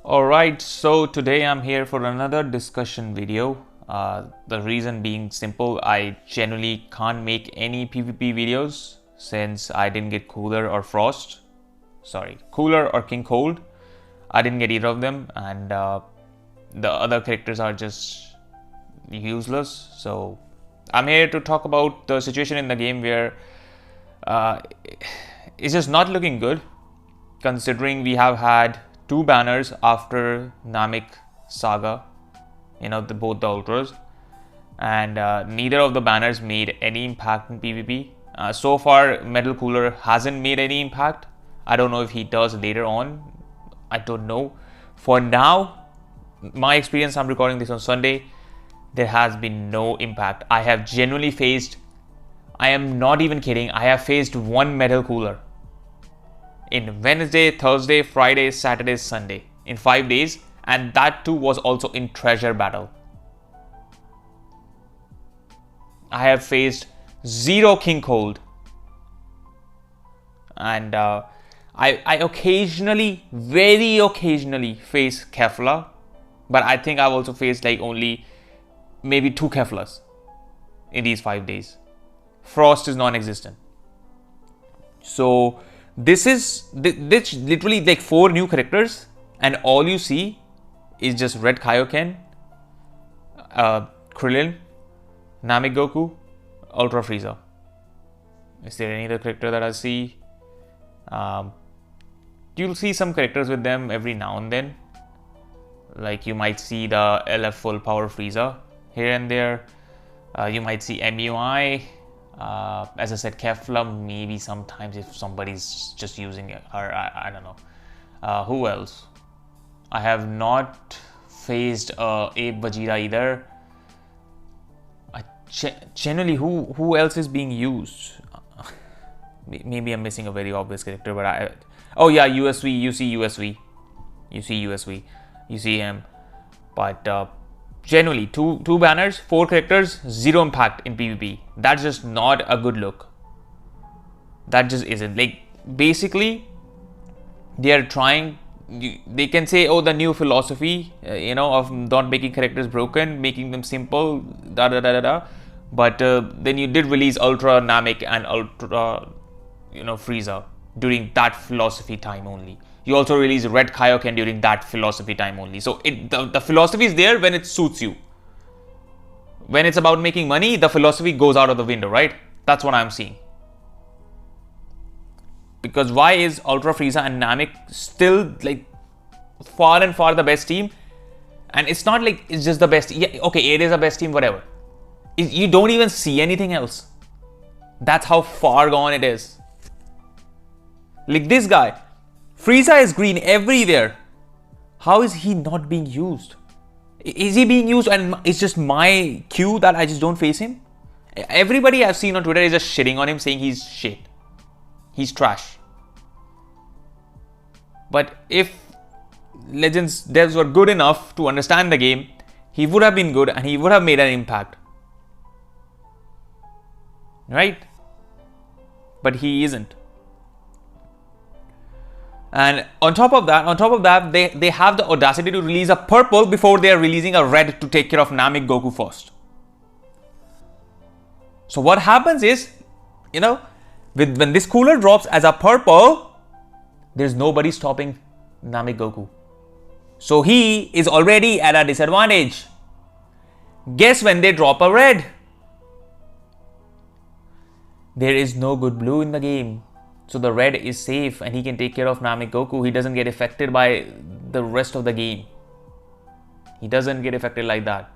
Alright, so today I'm here for another discussion video. The reason being simple, I generally can't make any PvP videos since I didn't get Cooler or Frost. Sorry, Cooler or King Cold. I didn't get either of them, and the other characters are just useless. So I'm here to talk about the situation in the game where it's just not looking good, considering we have had two banners after Namek Saga, both the Ultras, and neither of the banners made any impact in PvP. So far, Metal Cooler hasn't made any impact. I don't know if he does later on. I don't know. For now, my experience, I'm recording this on Sunday, there has been no impact. I have genuinely faced, I am not even kidding, I have faced one Metal Cooler in Wednesday, Thursday, Friday, Saturday, Sunday, in 5 days, and that too was also in treasure battle. I have faced 0 King Cold, and I occasionally, very occasionally face Kefla, but I think I've also faced like only maybe 2 Keflas in these 5 days. Frost is non-existent. So this is literally like 4 new characters, and all you see is just Red Kaioken, Krillin, Namek Goku, Ultra Frieza. Is there any other character that I see? You'll see some characters with them every now and then. Like you might see the LF full power Frieza here and there. You might see MUI. As I said, Kefla maybe sometimes if somebody's just using it, or I don't know. Who else? I have not faced Ape Vegeta either. Generally, who else is being used? Maybe I'm missing a very obvious character, but oh yeah, USV. You see USV. You see him, but. Generally, two banners, 4 characters, 0 impact in PvP. That's just not a good look. That just isn't. Like, basically, they are trying, they can say, oh, the new philosophy, of not making characters broken, making them simple, But then you did release Ultra Namek and Ultra, Frieza during that philosophy time only. You also release Red Kaioken during that philosophy time only. So the philosophy is there when it suits you. When it's about making money, the philosophy goes out of the window, right? That's what I'm seeing. Because why is Ultra Frieza and Namek still like far and far the best team? And it's not like it's just the best. Yeah, okay, it is the best team, whatever. You don't even see anything else. That's how far gone it is. Like this guy. Frieza is green everywhere. How is he not being used? Is he being used and it's just my cue that I just don't face him? Everybody I've seen on Twitter is just shitting on him, saying he's shit. He's trash. But if Legends devs were good enough to understand the game, he would have been good and he would have made an impact. Right? But he isn't. And on top of that, they have the audacity to release a purple before they are releasing a red to take care of Namek Goku first. So what happens is, when this cooler drops as a purple, there's nobody stopping Namek Goku. So he is already at a disadvantage. Guess when they drop a red? There is no good blue in the game. So the red is safe and he can take care of Namek Goku. He doesn't get affected by the rest of the game. He doesn't get affected like that.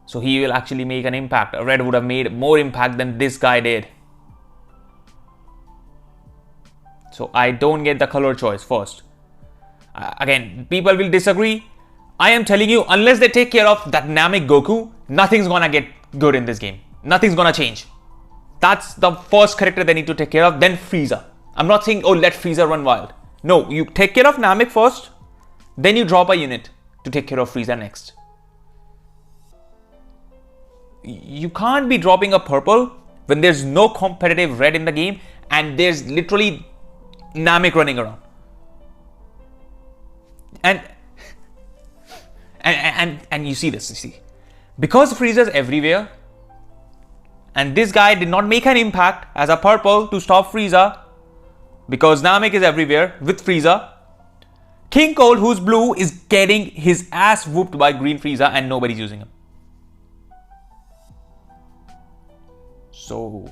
So he will actually make an impact. A red would have made more impact than this guy did. So I don't get the color choice first. Again, people will disagree. I am telling you, unless they take care of that Namek Goku, nothing's gonna get good in this game. Nothing's gonna change. That's the first character they need to take care of, then Frieza. I'm not saying, oh, let Frieza run wild. No, you take care of Namek first, then you drop a unit to take care of Frieza next. You can't be dropping a purple when there's no competitive red in the game and there's literally Namek running around. And you see this, you see. Because Frieza's everywhere, and this guy did not make an impact as a purple to stop Frieza, because Namek is everywhere with Frieza, King Cold, who's blue, is getting his ass whooped by green Frieza and nobody's using him. So,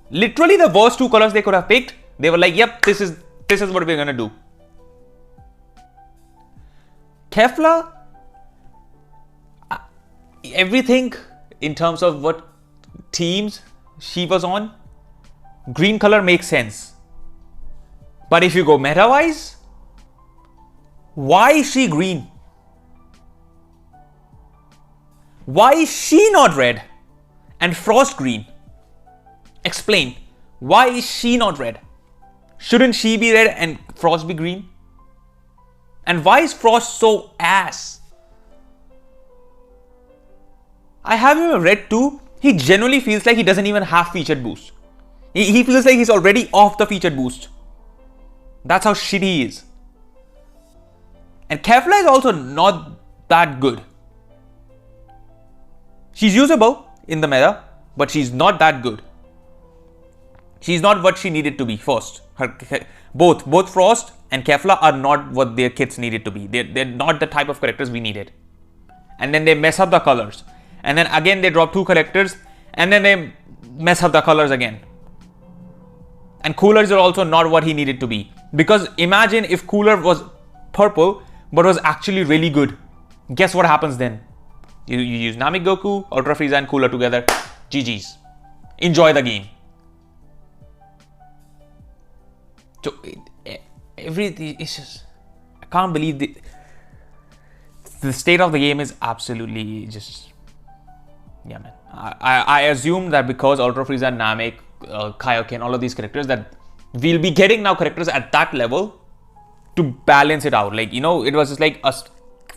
literally the worst two colors they could have picked, they were like, yep, this is what we're gonna do. Kefla, everything in terms of what teams she was on, green color makes sense. But if you go meta-wise, why is she green? Why is she not red and Frost green? Explain. Why is she not red? Shouldn't she be red and Frost be green? And why is Frost so ass? I have him red too. He genuinely feels like he doesn't even have featured boost. He feels like he's already off the featured boost. That's how shitty he is. And Kefla is also not that good. She's usable in the meta, but she's not that good. She's not what she needed to be first. Both Frost and Kefla are not what their kits needed to be. They're not the type of characters we needed. And then they mess up the colors. And then again they drop two characters and then they mess up the colors again. And coolers are also not what he needed to be. Because imagine if cooler was purple but was actually really good. Guess what happens then? You use Namek Goku, Ultra Frieza and cooler together. GG's. Enjoy the game. So everything is just, I can't believe the state of the game is absolutely just, yeah man. I assume that because Ultra Frieza, Namek, Kaioken, all of these characters, that we'll be getting now characters at that level to balance it out. Like, you know, it was just like a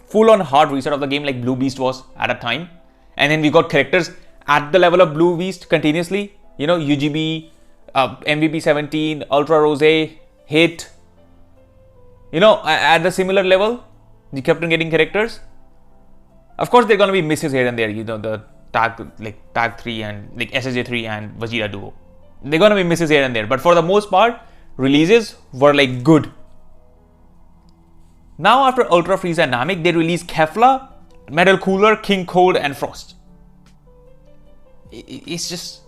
full-on hard reset of the game like Blue Beast was at a time. And then we got characters at the level of Blue Beast continuously. You know, UGB, MVP 17, Ultra Rose, Hit. You know, at the similar level, you kept on getting characters. Of course, there are going to be misses here and there. You know, the Tag 3 and like SSJ 3 and Vegeta Duo. They're going to be misses here and there. But for the most part, releases were like good. Now after Ultra Frieza and Namek, they release Kefla, Metal Cooler, King Cold and Frost. It's just...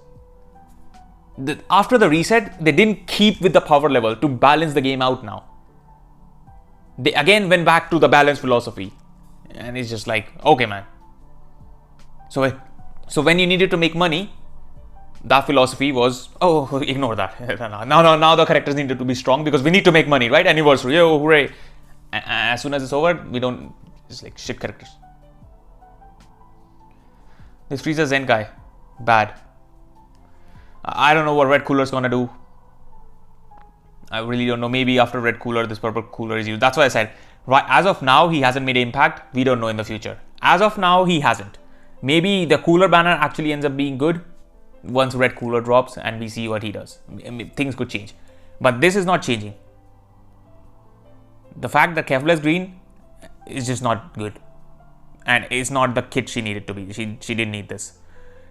After the reset, they didn't keep with the power level to balance the game out now. They again went back to the balance philosophy. And it's just like, okay man. So when you needed to make money, that philosophy was, oh, ignore that. Now the characters needed to be strong because we need to make money, right? Anniversary, yo, hooray. And as soon as it's over, we don't, it's like shit characters. This Frieza Zen guy, bad. I don't know what Red Cooler is gonna do. I really don't know. Maybe after Red Cooler, this Purple Cooler is used. That's why I said, right, as of now, he hasn't made an impact. We don't know in the future. As of now, he hasn't. Maybe the Cooler banner actually ends up being good once Red Cooler drops and we see what he does. I mean, things could change. But this is not changing. The fact that Kefla is green is just not good. And it's not the kit she needed to be. She didn't need this.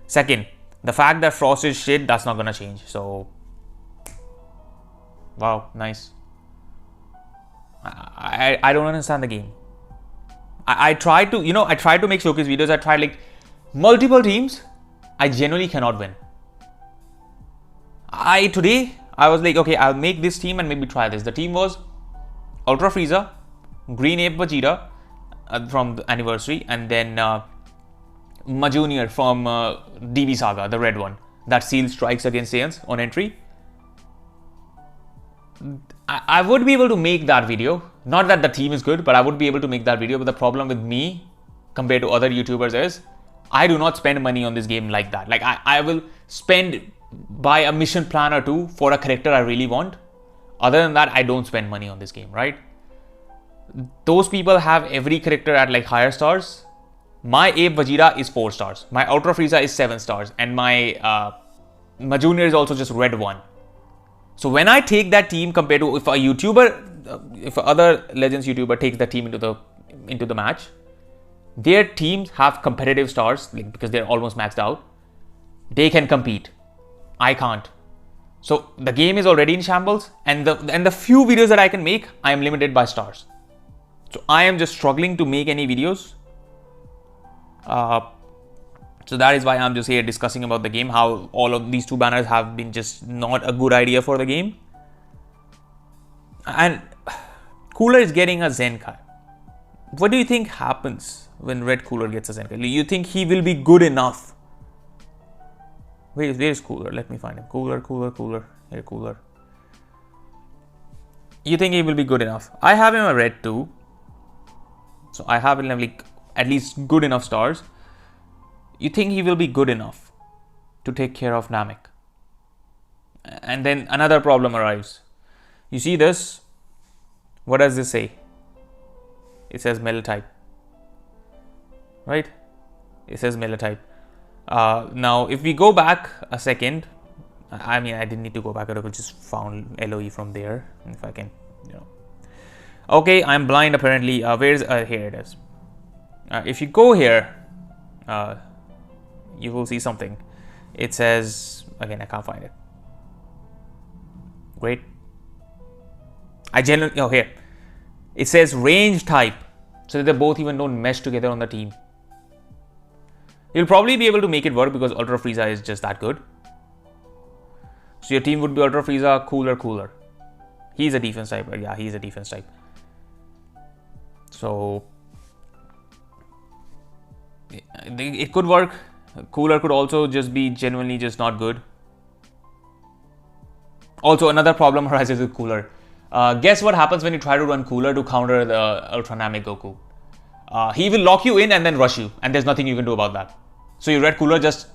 Second, the fact that Frost is shit, that's not gonna change. So, wow, nice. I don't understand the game. I tried to, you know, I tried to make showcase videos. I tried like multiple teams. I genuinely cannot win. Today, I was like, okay, I'll make this team and maybe try this. The team was Ultra Frieza, Green Ape Vegeta from the anniversary, and then Majunior from DB Saga, the red one, that seals strikes against Saiyans on entry. I would be able to make that video. Not that the team is good, but I would be able to make that video. But the problem with me compared to other YouTubers is I do not spend money on this game like that. Like I will buy a mission plan or two for a character I really want. Other than that, I don't spend money on this game, right? Those people have every character at like higher stars. My Ape Vegeta is 4 stars. My Ultra Frieza is 7 stars. And my Majunior is also just red 1. So when I take that team compared to if a YouTuber if other Legends YouTuber takes the team into the match, their teams have competitive stars, like, because they're almost maxed out. They can compete. I can't. So the game is already in shambles, and the few videos that I can make, I am limited by stars. So I am just struggling to make any videos. So that is why I'm just here discussing about the game, how all of these two banners have been just not a good idea for the game. And Cooler is getting a Zenkai. What do you think happens when Red Cooler gets a Zenkai? You think he will be good enough? Where is Cooler? Let me find him. Cooler. Here, Cooler. You think he will be good enough? I have him a red too. So I have him like at least good enough stars. You think he will be good enough to take care of Namek? And then another problem arrives. You see this? What does this say? It says metal type. Right? It says metal type. Now, if we go back a second, I mean, I didn't need to go back. I could just found LOE from there. If I can, Okay, I'm blind apparently. Where's here it is. If you go here, you will see something. It says, again, I can't find it. Great. Here. It says range type. So that they both even don't mesh together on the team. You'll probably be able to make it work because Ultra Frieza is just that good. So your team would be Ultra Frieza, Cooler. He's a defense type. Yeah, he's a defense type. So it could work. Cooler could also just be genuinely just not good. Also, another problem arises with Cooler. Guess what happens when you try to run Cooler to counter the Ultra Namek Goku? He will lock you in and then rush you, and there's nothing you can do about that. So your Red Cooler just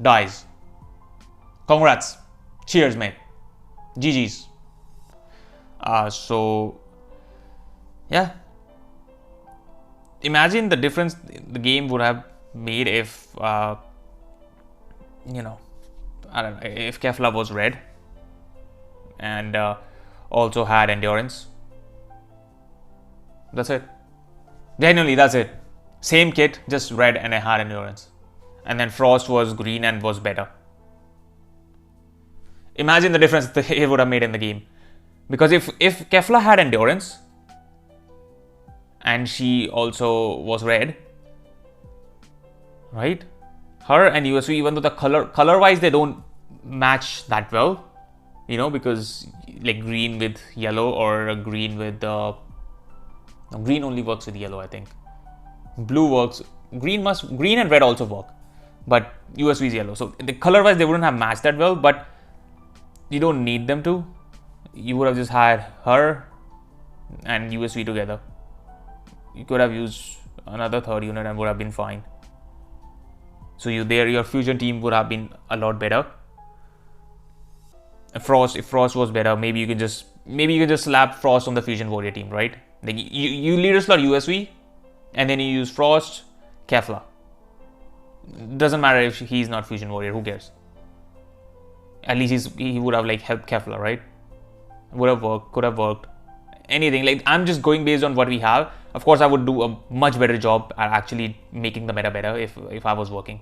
dies. Congrats. Cheers, mate. GG's. So, yeah. Imagine the difference the game would have made if, I don't know, if Kefla was red and also had endurance. That's it. Genuinely, that's it. Same kit, just red and it had endurance. And then Frost was green and was better. Imagine the difference it would have made in the game. Because if Kefla had endurance and she also was red, right? Her and USV, even though the color wise they don't match that well, because like green with yellow or a green with green only works with yellow, I think. Blue works. Green and red also work, but USV is yellow. So the color wise they wouldn't have matched that well, but you don't need them to. You would have just had her and USV together. You could have used another third unit and would have been fine. So your fusion team would have been a lot better. If Frost was better, maybe you can just slap Frost on the fusion warrior team, right? Like you leader slot USV, and then you use Frost, Kefla. Doesn't matter if he's not fusion warrior. Who cares? At least he would have like helped Kefla, right? Would have worked, could have worked. Anything. Like I'm just going based on what we have. Of course, I would do a much better job at actually making the meta better if I was working.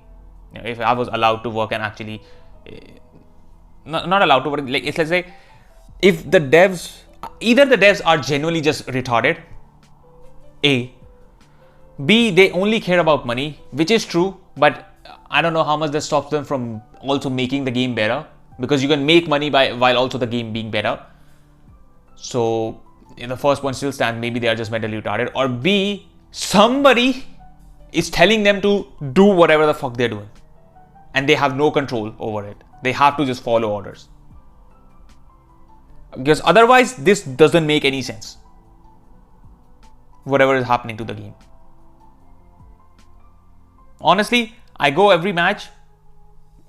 If I was allowed to work and actually not allowed to work. Like let's say if the devs, either the devs are genuinely just retarded, A, B, they only care about money, which is true, but I don't know how much that stops them from also making the game better, because you can make money while also the game being better. So in the first one still stands, maybe they are just mentally retarded, or B, somebody is telling them to do whatever the fuck they're doing and they have no control over it. They have to just follow orders, because otherwise this doesn't make any sense, whatever is happening to the game. Honestly, I go every match,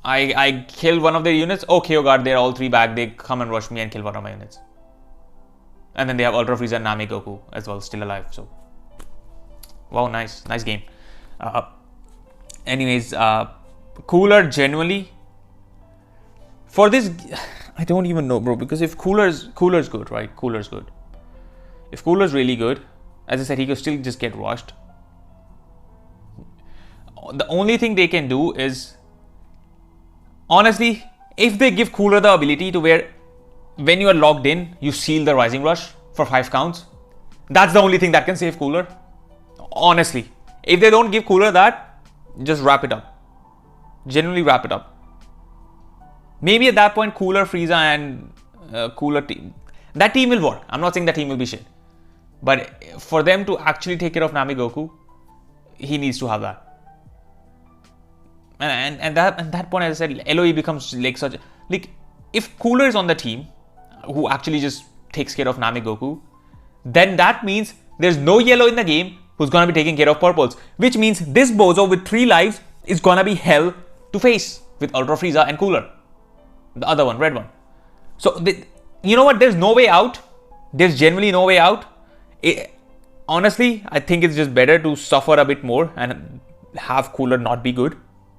I kill one of their units. Okay, oh god, they're all three back. They come and rush me and kill one of my units. And then they have Ultra Frieza and Namek Goku as well, still alive. So, wow, nice game. Anyways, Cooler genuinely for this, I don't even know, bro. Because if Cooler's good, right? Cooler's good. If Cooler's really good, as I said, he could still just get rushed. The only thing they can do is, honestly, if they give Cooler the ability to where when you are locked in, you seal the Rising Rush for 5 counts, that's the only thing that can save Cooler. Honestly, if they don't give Cooler that, just wrap it up. Genuinely wrap it up. Maybe at that point, Cooler, Frieza, and Cooler team, that team will work. I'm not saying that team will be shit. But for them to actually take care of Goku, he needs to have that. And at that point, as I said, LOE becomes like such, like, if Cooler is on the team who actually just takes care of Goku, then that means there's no yellow in the game who's gonna be taking care of purples, which means this bozo with 3 lives is gonna be hell to face with Ultra Frieza and Cooler, the other one, red one. So you know what? There's no way out. There's generally no way out. Honestly, I think it's just better to suffer a bit more and have Cooler not be good,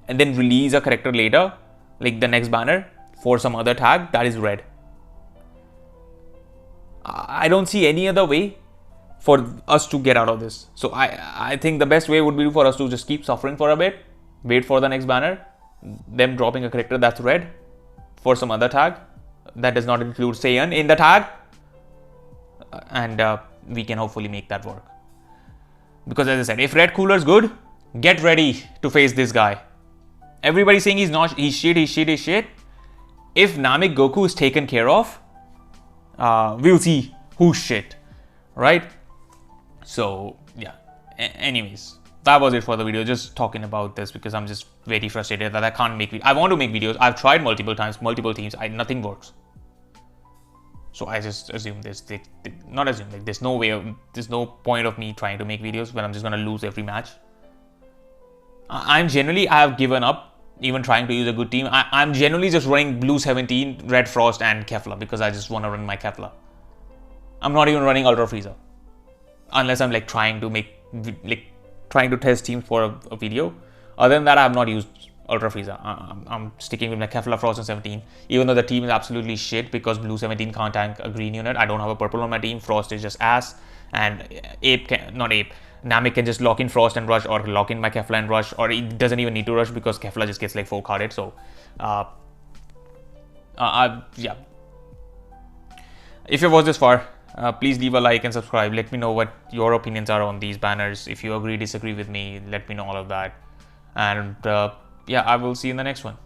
and then release a character later, like the next banner, for some other tag that is red. I don't see any other way for us to get out of this. So I think the best way would be for us to just keep suffering for a bit, wait for the next banner, them dropping a character that's red for some other tag that does not include Saiyan in the tag, and we can hopefully make that work. Because as I said, if Red Cooler is good, get ready to face this guy. Everybody's saying he's shit. If Namek Goku is taken care of, we'll see who's shit, right? So yeah, anyways, that was it for the video. Just talking about this because I'm just very frustrated that I can't make I want to make videos. I've tried multiple times, multiple teams, nothing works. So I just assume not assume, like there's no point of me trying to make videos when I'm just gonna lose every match. I have given up even trying to use a good team. I'm generally just running Blue 17, Red Frost, and Kefla because I just want to run my Kefla. I'm not even running Ultra Frieza unless I'm like trying to test teams for a video. Other than that, I have not used Ultra Frieza. I'm sticking with my Kefla, Frost, and 17. Even though the team is absolutely shit because Blue 17 can't tank a green unit. I don't have a purple on my team. Frost is just ass, and Namek can just lock in Frost and rush, or lock in my Kefla and rush, or it doesn't even need to rush because Kefla just gets like 4 carded. So, yeah. If you watched this far, please leave a like and subscribe. Let me know what your opinions are on these banners. If you agree, disagree with me, let me know all of that. And yeah, I will see you in the next one.